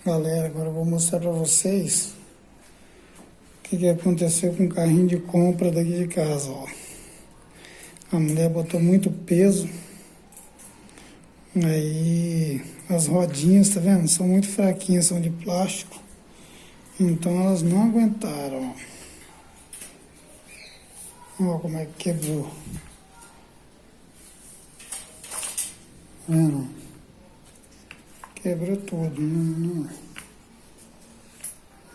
Galera, agora eu vou mostrar pra vocês o que aconteceu com o carrinho de compra daqui de casa, ó. A mulher botou muito peso, aí as rodinhas, tá vendo? São muito fraquinhas, são de plástico, então elas não aguentaram, ó. Ó como é que quebrou. Tá vendo? Quebrou tudo,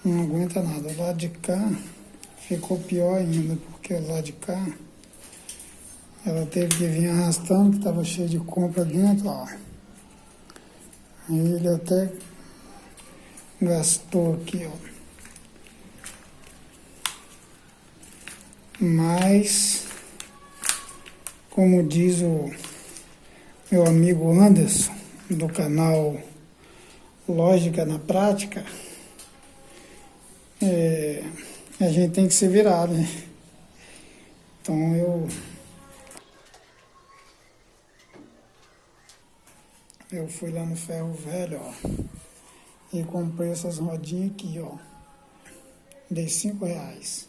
não aguenta nada. O lado de cá ficou pior ainda, porque o lado de cá ela teve que vir arrastando, que estava cheio de compra dentro, ó. Aí ele até gastou aqui, ó. Mas, como diz o meu amigo Anderson, do canal Lógica na Prática, a gente tem que se virar, né? Então eu fui lá no Ferro Velho, ó, e comprei essas rodinhas aqui, ó. Dei R$5.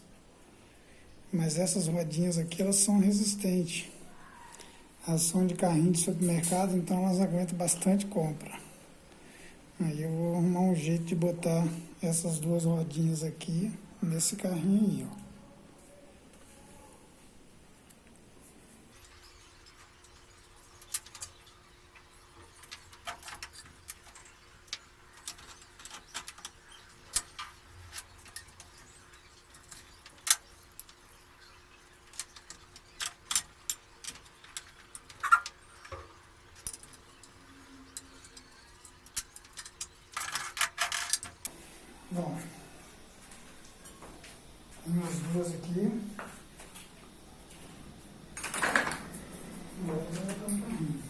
Mas essas rodinhas aqui, elas são resistentes. Elas são de carrinho de supermercado, então elas aguentam bastante compra. Aí eu vou arrumar um jeito de botar essas duas rodinhas aqui nesse carrinho aí, ó. Bom, tem as duas aqui. Agora eu vou botar um carrinho.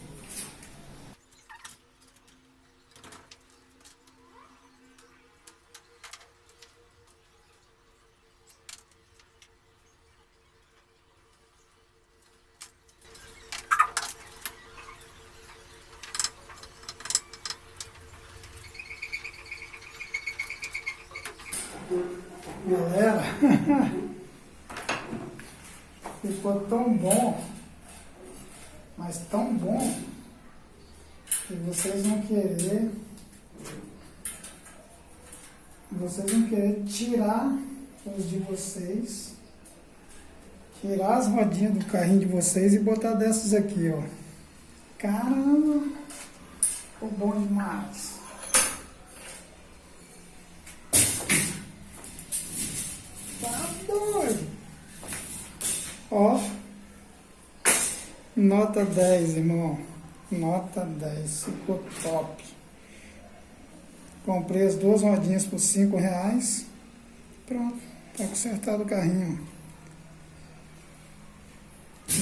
Galera, ficou tão bom, mas tão bom, que vocês vão querer tirar os de vocês, tirar as rodinhas do carrinho de vocês e botar dessas aqui, ó. Caramba, ficou bom demais. Tá doido. Ó, nota 10, irmão. Nota 10, ficou top. Comprei as duas rodinhas por R$5. Pronto, tá consertado o carrinho.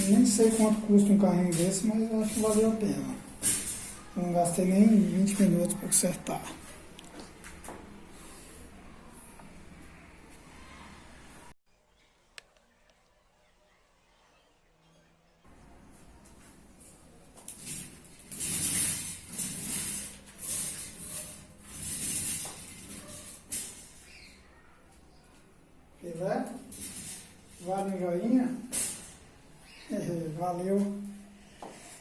Nem sei quanto custa um carrinho desse, mas eu acho que valeu a pena. Não gastei nem 20 minutos para consertar. Filé? Vale um joinha? Valeu!